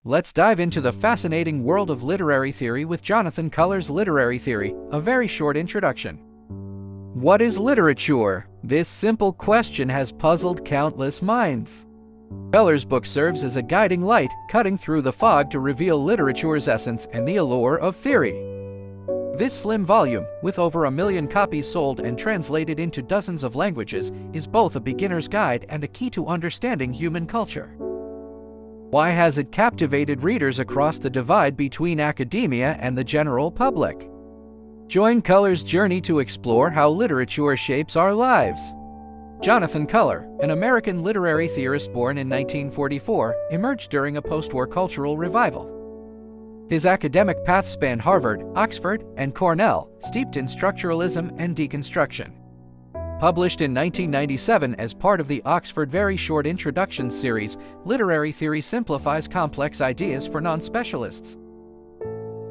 Let's dive into the fascinating world of literary theory with Jonathan Culler's Literary Theory, a very short introduction. What is literature? This simple question has puzzled countless minds. Culler's book serves as a guiding light, cutting through the fog to reveal literature's essence and the allure of theory. This slim volume, with over 1 million copies sold and translated into dozens of languages, is both a beginner's guide and a key to understanding human culture. Why has it captivated readers across the divide between academia and the general public? Join Culler's journey to explore how literature shapes our lives. Jonathan Culler, an American literary theorist born in 1944, emerged during a post-war cultural revival. His academic path spanned Harvard, Oxford, and Cornell, steeped in structuralism and deconstruction. Published in 1997 as part of the Oxford Very Short Introductions series, Literary Theory simplifies complex ideas for non-specialists.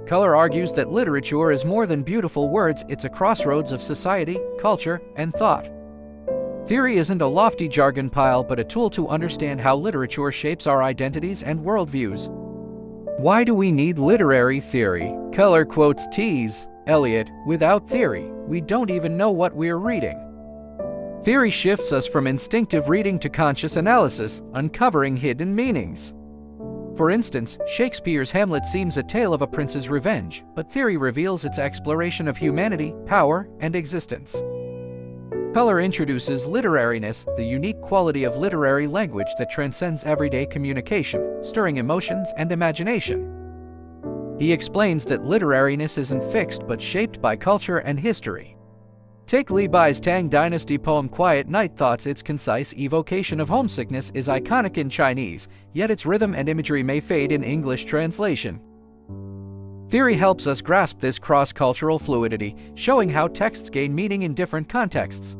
Culler argues that literature is more than beautiful words, it's a crossroads of society, culture, and thought. Theory isn't a lofty jargon pile but a tool to understand how literature shapes our identities and worldviews. Why do we need literary theory? Culler quotes T.S. Eliot, "Without theory, we don't even know what we're reading." Theory shifts us from instinctive reading to conscious analysis, uncovering hidden meanings. For instance, Shakespeare's Hamlet seems a tale of a prince's revenge, but theory reveals its exploration of humanity, power, and existence. Culler introduces literariness, the unique quality of literary language that transcends everyday communication, stirring emotions and imagination. He explains that literariness isn't fixed but shaped by culture and history. Take Li Bai's Tang Dynasty poem Quiet Night Thoughts. Its concise evocation of homesickness is iconic in Chinese, yet its rhythm and imagery may fade in English translation. Theory helps us grasp this cross-cultural fluidity, showing how texts gain meaning in different contexts.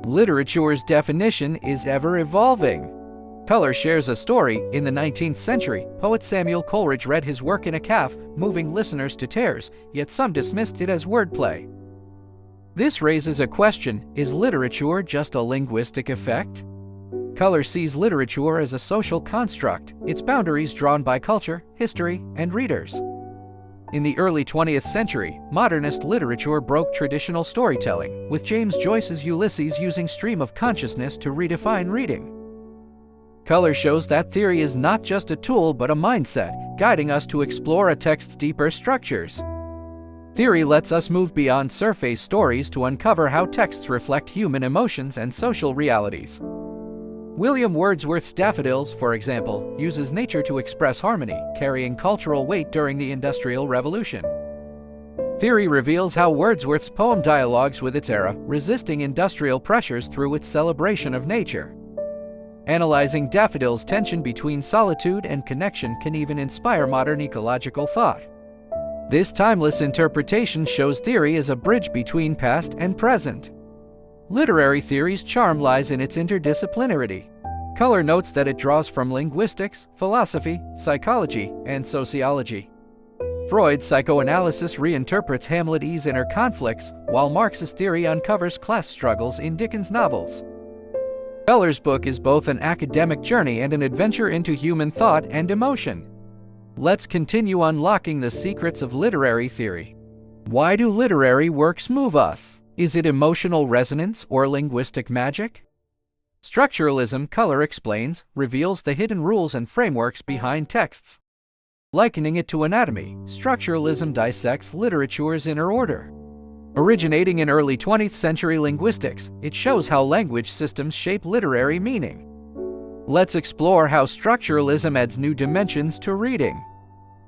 Literature's definition is ever-evolving. Culler shares a story. In the 19th century, poet Samuel Coleridge read his work in a cafe, moving listeners to tears, yet some dismissed it as wordplay. This raises a question: is literature just a linguistic effect? Culler sees literature as a social construct, its boundaries drawn by culture, history, and readers. In the early 20th century, modernist literature broke traditional storytelling, with James Joyce's Ulysses using stream of consciousness to redefine reading. Culler shows that theory is not just a tool but a mindset, guiding us to explore a text's deeper structures. Theory lets us move beyond surface stories to uncover how texts reflect human emotions and social realities. William Wordsworth's Daffodils, for example, uses nature to express harmony, carrying cultural weight during the Industrial Revolution. Theory reveals how Wordsworth's poem dialogues with its era, resisting industrial pressures through its celebration of nature. Analyzing Daffodils' tension between solitude and connection can even inspire modern ecological thought. This timeless interpretation shows theory as a bridge between past and present. Literary theory's charm lies in its interdisciplinarity. Culler notes that it draws from linguistics, philosophy, psychology, and sociology. Freud's psychoanalysis reinterprets Hamlet's inner conflicts, while Marxist theory uncovers class struggles in Dickens' novels. Culler's book is both an academic journey and an adventure into human thought and emotion. Let's continue unlocking the secrets of literary theory. Why do literary works move us? Is it emotional resonance or linguistic magic? Structuralism, Culler explains, reveals the hidden rules and frameworks behind texts. Likening it to anatomy, structuralism dissects literature's inner order. Originating in early 20th century linguistics, it shows how language systems shape literary meaning. Let's explore how structuralism adds new dimensions to reading.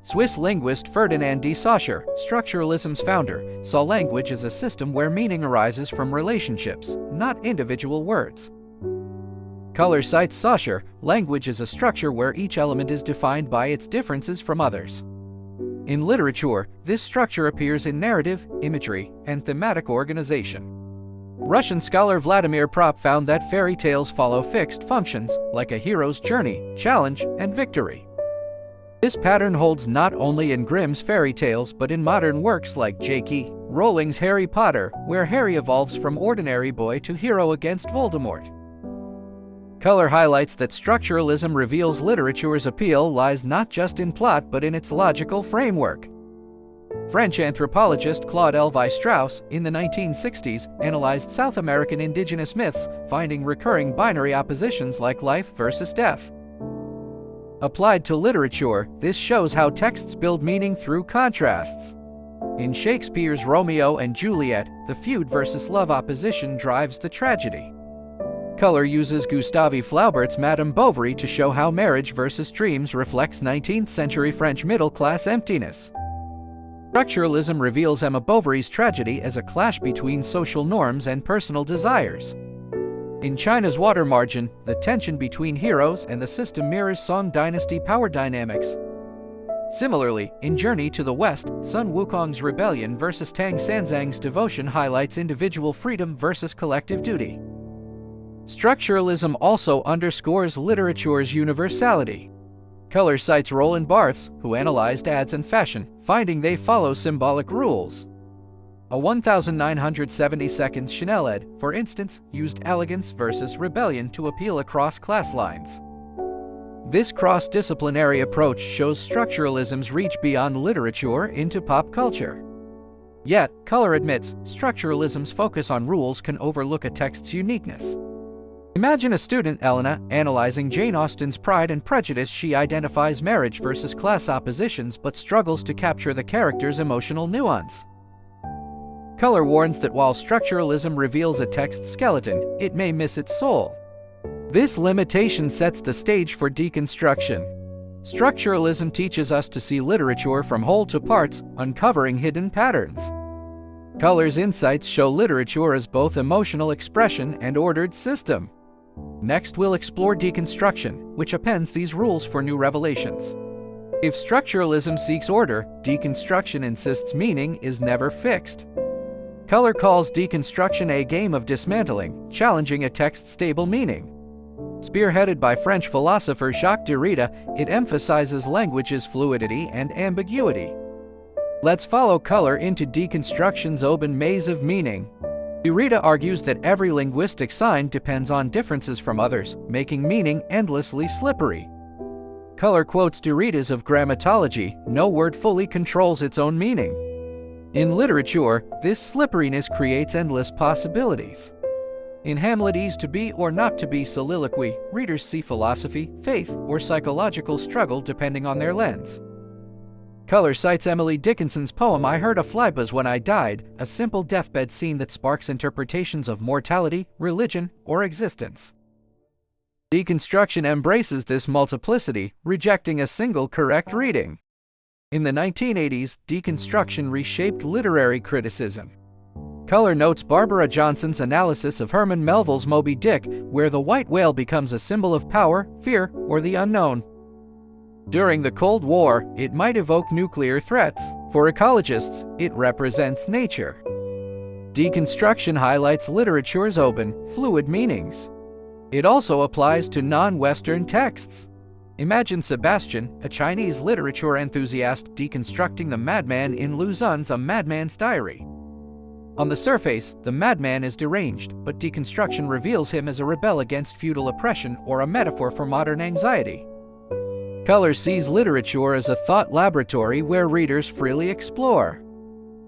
Swiss linguist Ferdinand de Saussure, structuralism's founder, saw language as a system where meaning arises from relationships, not individual words. Culler cites Saussure, language is a structure where each element is defined by its differences from others. In literature, this structure appears in narrative, imagery, and thematic organization. Russian scholar Vladimir Prop found that fairy tales follow fixed functions, like a hero's journey, challenge, and victory. This pattern holds not only in Grimm's fairy tales but in modern works like J.K. Rowling's Harry Potter, where Harry evolves from ordinary boy to hero against Voldemort. Culler highlights that structuralism reveals literature's appeal lies not just in plot but in its logical framework. French anthropologist Claude Lévi-Strauss, in the 1960s, analyzed South American indigenous myths, finding recurring binary oppositions like life versus death. Applied to literature, this shows how texts build meaning through contrasts. In Shakespeare's Romeo and Juliet, the feud versus love opposition drives the tragedy. Culler uses Gustave Flaubert's Madame Bovary to show how marriage versus dreams reflects 19th-century French middle-class emptiness. Structuralism reveals Emma Bovary's tragedy as a clash between social norms and personal desires. In China's Water Margin, the tension between heroes and the system mirrors Song Dynasty power dynamics. Similarly, in Journey to the West, Sun Wukong's rebellion versus Tang Sanzang's devotion highlights individual freedom versus collective duty. Structuralism also underscores literature's universality. Culler cites Roland Barthes, who analyzed ads and fashion, finding they follow symbolic rules. A 1972 Chanel ad, for instance, used elegance versus rebellion to appeal across class lines. This cross-disciplinary approach shows structuralism's reach beyond literature into pop culture. Yet, Culler admits, structuralism's focus on rules can overlook a text's uniqueness. Imagine a student, Elena, analyzing Jane Austen's Pride and Prejudice. She identifies marriage versus class oppositions but struggles to capture the character's emotional nuance. Culler warns that while structuralism reveals a text's skeleton, it may miss its soul. This limitation sets the stage for deconstruction. Structuralism teaches us to see literature from whole to parts, uncovering hidden patterns. Culler's insights show literature as both emotional expression and ordered system. Next, we'll explore deconstruction, which appends these rules for new revelations. If structuralism seeks order, deconstruction insists meaning is never fixed. Culler calls deconstruction a game of dismantling, challenging a text's stable meaning. Spearheaded by French philosopher Jacques Derrida, it emphasizes language's fluidity and ambiguity. Let's follow Culler into deconstruction's open maze of meaning. Derrida argues that every linguistic sign depends on differences from others, making meaning endlessly slippery. Culler quotes Derrida's of grammatology, "No word fully controls its own meaning." In literature, this slipperiness creates endless possibilities. In Hamlet's to be or not to be soliloquy, readers see philosophy, faith, or psychological struggle depending on their lens. Culler cites Emily Dickinson's poem I Heard a Fly Buzz When I Died, a simple deathbed scene that sparks interpretations of mortality, religion, or existence. Deconstruction embraces this multiplicity, rejecting a single correct reading. In the 1980s, deconstruction reshaped literary criticism. Culler notes Barbara Johnson's analysis of Herman Melville's Moby Dick, where the white whale becomes a symbol of power, fear, or the unknown. During the Cold War, it might evoke nuclear threats. For ecologists, it represents nature. Deconstruction highlights literature's open, fluid meanings. It also applies to non-Western texts. Imagine Sebastian, a Chinese literature enthusiast, deconstructing the madman in Lu Xun's A Madman's Diary. On the surface, the madman is deranged, but deconstruction reveals him as a rebel against feudal oppression or a metaphor for modern anxiety. Culler sees literature as a thought laboratory where readers freely explore.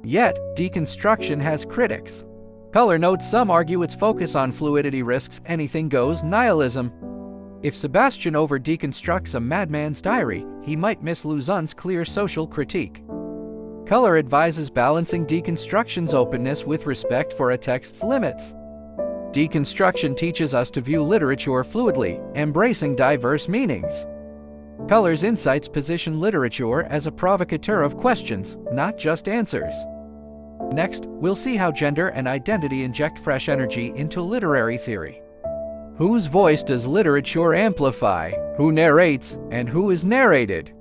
Yet, deconstruction has critics. Culler notes some argue its focus on fluidity risks anything goes nihilism. If Sebastian over-deconstructs A Madman's Diary, he might miss Lu Xun's clear social critique. Culler advises balancing deconstruction's openness with respect for a text's limits. Deconstruction teaches us to view literature fluidly, embracing diverse meanings. Culler's insights position literature as a provocateur of questions, not just answers. Next, we'll see how gender and identity inject fresh energy into literary theory. Whose voice does literature amplify? Who narrates, and who is narrated?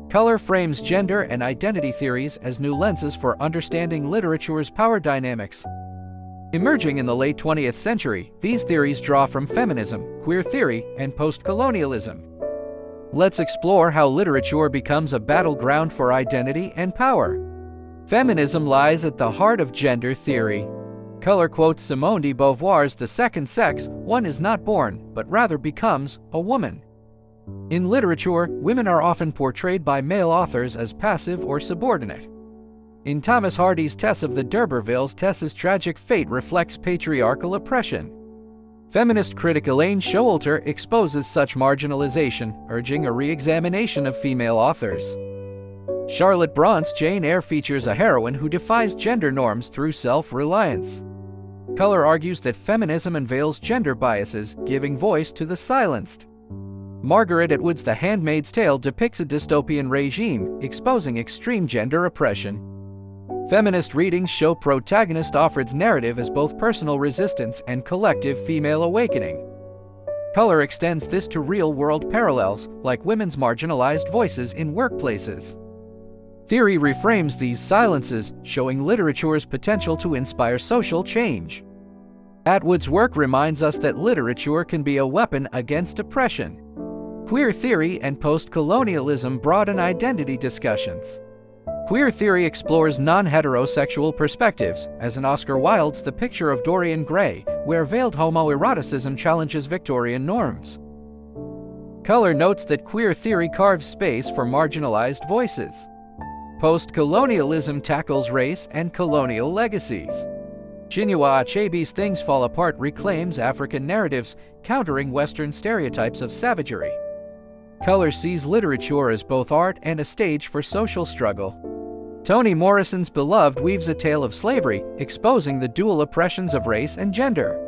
Culler frames gender and identity theories as new lenses for understanding literature's power dynamics. Emerging in the late 20th century, these theories draw from feminism, queer theory, and postcolonialism. Let's explore how literature becomes a battleground for identity and power. Feminism lies at the heart of gender theory. Culler quotes Simone de Beauvoir's The Second Sex, "One is not born, but rather becomes, a woman." In literature, women are often portrayed by male authors as passive or subordinate. In Thomas Hardy's Tess of the D'Urbervilles, Tess's tragic fate reflects patriarchal oppression. Feminist critic Elaine Showalter exposes such marginalization, urging a re-examination of female authors. Charlotte Brant's Jane Eyre features a heroine who defies gender norms through self-reliance. Culler argues that feminism unveils gender biases, giving voice to the silenced. Margaret Atwood's The Handmaid's Tale depicts a dystopian regime, exposing extreme gender oppression. Feminist readings show protagonist Offred's narrative as both personal resistance and collective female awakening. Culler extends this to real-world parallels, like women's marginalized voices in workplaces. Theory reframes these silences, showing literature's potential to inspire social change. Atwood's work reminds us that literature can be a weapon against oppression. Queer theory and postcolonialism broaden identity discussions. Queer theory explores non-heterosexual perspectives, as in Oscar Wilde's The Picture of Dorian Gray, where veiled homoeroticism challenges Victorian norms. Culler notes that queer theory carves space for marginalized voices. Postcolonialism tackles race and colonial legacies. Chinua Achebe's Things Fall Apart reclaims African narratives, countering Western stereotypes of savagery. Culler sees literature as both art and a stage for social struggle. Toni Morrison's Beloved weaves a tale of slavery, exposing the dual oppressions of race and gender.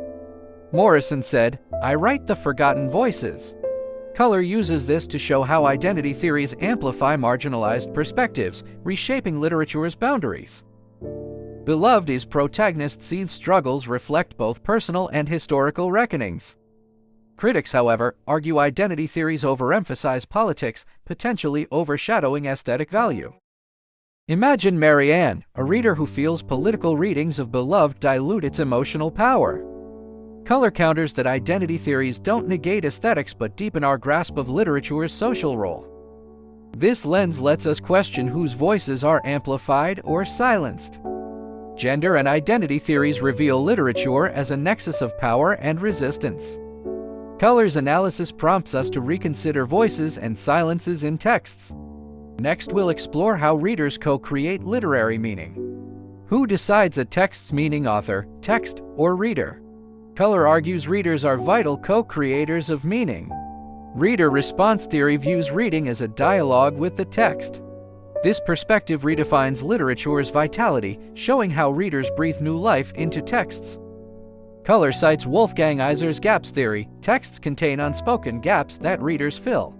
Morrison said, "I write the forgotten voices." Culler uses this to show how identity theories amplify marginalized perspectives, reshaping literature's boundaries. Beloved's protagonist sees struggles reflect both personal and historical reckonings. Critics, however, argue identity theories overemphasize politics, potentially overshadowing aesthetic value. Imagine Marianne, a reader who feels political readings of Beloved dilute its emotional power. Culler counters that identity theories don't negate aesthetics but deepen our grasp of literature's social role. This lens lets us question whose voices are amplified or silenced. Gender and identity theories reveal literature as a nexus of power and resistance. Culler's analysis prompts us to reconsider voices and silences in texts. Next, we'll explore how readers co-create literary meaning. Who decides a text's meaning: author, text, or reader? Culler argues readers are vital co-creators of meaning. Reader response theory views reading as a dialogue with the text. This perspective redefines literature's vitality, showing how readers breathe new life into texts. Culler cites Wolfgang Iser's gaps theory: texts contain unspoken gaps that readers fill.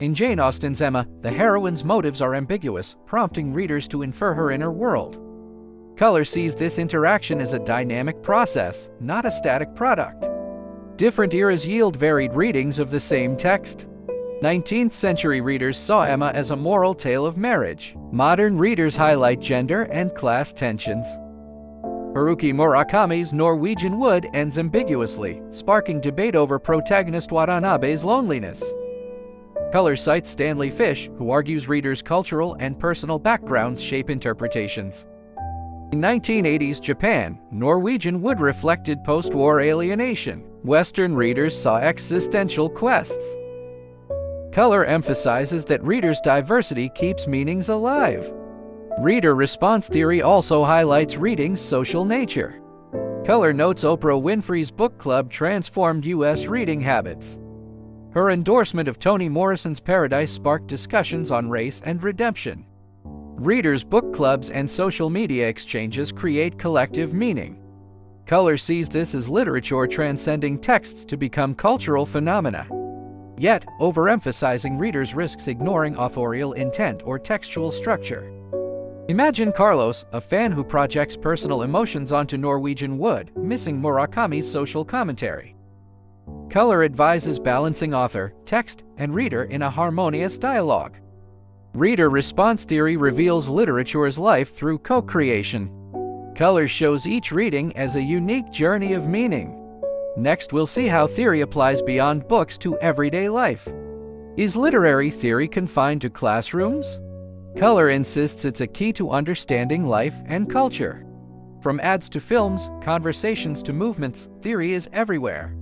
In Jane Austen's Emma, the heroine's motives are ambiguous, prompting readers to infer her inner world. Culler sees this interaction as a dynamic process, not a static product. Different eras yield varied readings of the same text. 19th century readers saw Emma as a moral tale of marriage. Modern readers highlight gender and class tensions. Haruki Murakami's Norwegian Wood ends ambiguously, sparking debate over protagonist Watanabe's loneliness. Culler cites Stanley Fish, who argues readers' cultural and personal backgrounds shape interpretations. In 1980s Japan, Norwegian Wood reflected post-war alienation. Western readers saw existential quests. Culler emphasizes that readers' diversity keeps meanings alive. Reader response theory also highlights reading's social nature. Culler notes Oprah Winfrey's book club transformed U.S. reading habits. Her endorsement of Toni Morrison's Paradise sparked discussions on race and redemption. Readers' book clubs and social media exchanges create collective meaning. Culler sees this as literature transcending texts to become cultural phenomena. Yet, overemphasizing readers risks ignoring authorial intent or textual structure. Imagine Carlos, a fan who projects personal emotions onto Norwegian Wood, missing Murakami's social commentary. Culler advises balancing author, text, and reader in a harmonious dialogue. Reader response theory reveals literature's life through co-creation. Culler shows each reading as a unique journey of meaning. Next, we'll see how theory applies beyond books to everyday life. Is literary theory confined to classrooms? Culler insists it's a key to understanding life and culture. From ads to films, conversations to movements, theory is everywhere.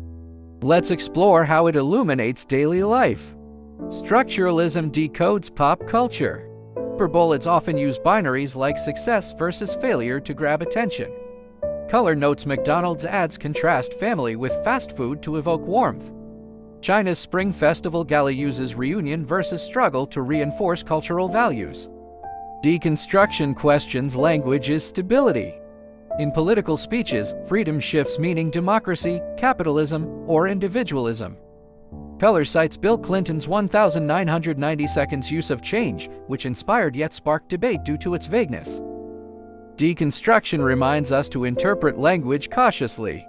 Let's explore how it illuminates daily life. Structuralism decodes pop culture. For bullets often use binaries like success versus failure to grab attention. Culler notes McDonald's ads contrast family with fast food to evoke warmth. China's Spring Festival Gala uses reunion versus struggle to reinforce cultural values. Deconstruction questions language's stability. In political speeches, freedom shifts meaning democracy, capitalism, or individualism. Culler cites Bill Clinton's 1,990 seconds use of change, which inspired yet sparked debate due to its vagueness. Deconstruction reminds us to interpret language cautiously.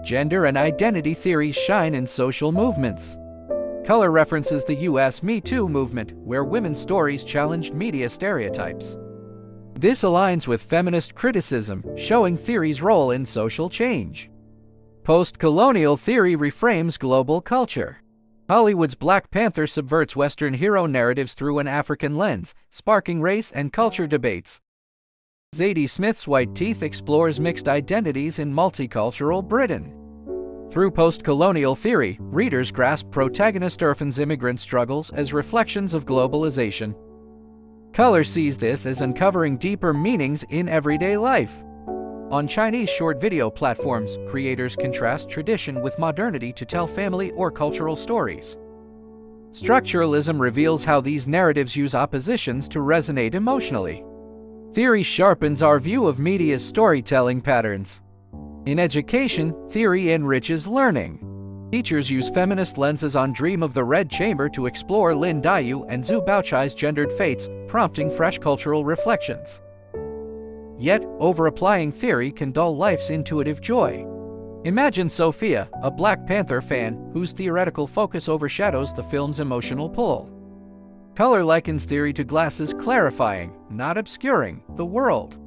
Gender and identity theories shine in social movements. Culler references the U.S. Me Too movement, where women's stories challenged media stereotypes. This aligns with feminist criticism, showing theory's role in social change. Postcolonial theory reframes global culture. Hollywood's Black Panther subverts Western hero narratives through an African lens, sparking race and culture debates. Zadie Smith's White Teeth explores mixed identities in multicultural Britain. Through postcolonial theory, readers grasp protagonist Irfan's immigrant struggles as reflections of globalization. Culler sees this as uncovering deeper meanings in everyday life. On Chinese short video platforms, creators contrast tradition with modernity to tell family or cultural stories. Structuralism reveals how these narratives use oppositions to resonate emotionally. Theory sharpens our view of media's storytelling patterns. In education, theory enriches learning. Teachers use feminist lenses on Dream of the Red Chamber to explore Lin Dayu and Zhu Baochai's gendered fates, prompting fresh cultural reflections. Yet, over-applying theory can dull life's intuitive joy. Imagine Sophia, a Black Panther fan, whose theoretical focus overshadows the film's emotional pull. Culler likens theory to glasses clarifying, not obscuring, the world.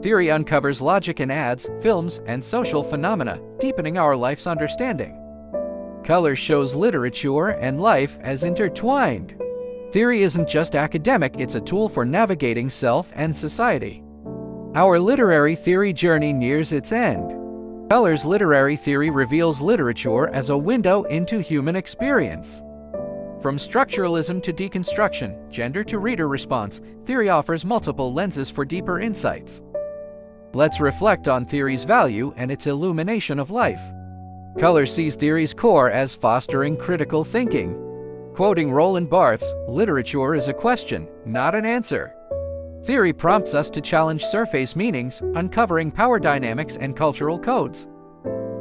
Theory uncovers logic in ads, films, and social phenomena, deepening our life's understanding. Culler shows literature and life as intertwined. Theory isn't just academic, it's a tool for navigating self and society. Our literary theory journey nears its end. Culler's literary theory reveals literature as a window into human experience. From structuralism to deconstruction, gender to reader response, theory offers multiple lenses for deeper insights. Let's reflect on theory's value and its illumination of life. Culler sees theory's core as fostering critical thinking. Quoting Roland Barthes, literature is a question, not an answer. Theory prompts us to challenge surface meanings, uncovering power dynamics and cultural codes.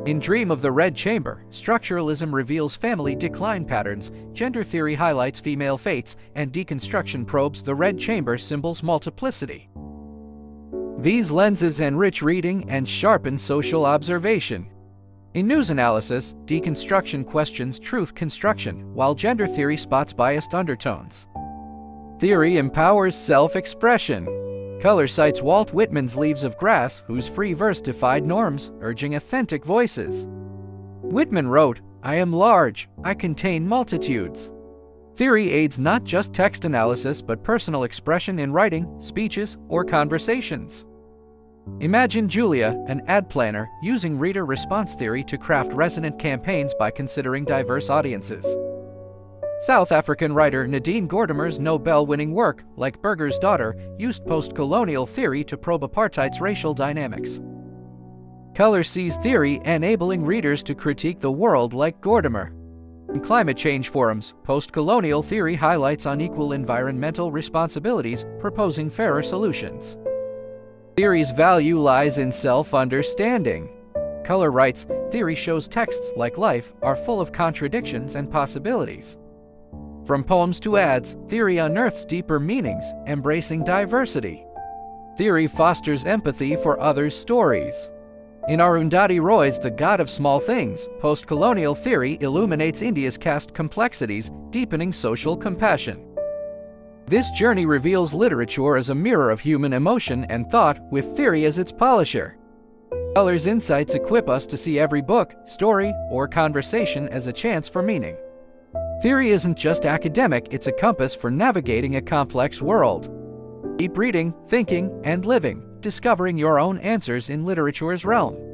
In Dream of the Red Chamber, structuralism reveals family decline patterns, gender theory highlights female fates, and deconstruction probes the red chamber symbol's multiplicity. These lenses enrich reading and sharpen social observation. In news analysis, deconstruction questions truth construction, while gender theory spots biased undertones. Theory empowers self-expression. Culler cites Walt Whitman's Leaves of Grass, whose free verse defied norms, urging authentic voices. Whitman wrote, "I am large, I contain multitudes." Theory aids not just text analysis but personal expression in writing, speeches, or conversations. Imagine Julia, an ad planner, using reader response theory to craft resonant campaigns by considering diverse audiences. South African writer Nadine Gordimer's Nobel-winning work, like Burger's Daughter, used postcolonial theory to probe apartheid's racial dynamics. Culler sees theory enabling readers to critique the world like Gordimer. In climate change forums, postcolonial theory highlights unequal environmental responsibilities, proposing fairer solutions. Theory's value lies in self-understanding. Culler writes, theory shows texts, like life, are full of contradictions and possibilities. From poems to ads, theory unearths deeper meanings, embracing diversity. Theory fosters empathy for others' stories. In Arundhati Roy's The God of Small Things, postcolonial theory illuminates India's caste complexities, deepening social compassion. This journey reveals literature as a mirror of human emotion and thought, with theory as its polisher. Culler's insights equip us to see every book, story, or conversation as a chance for meaning. Theory isn't just academic, it's a compass for navigating a complex world. Keep reading, thinking, and living, discovering your own answers in literature's realm.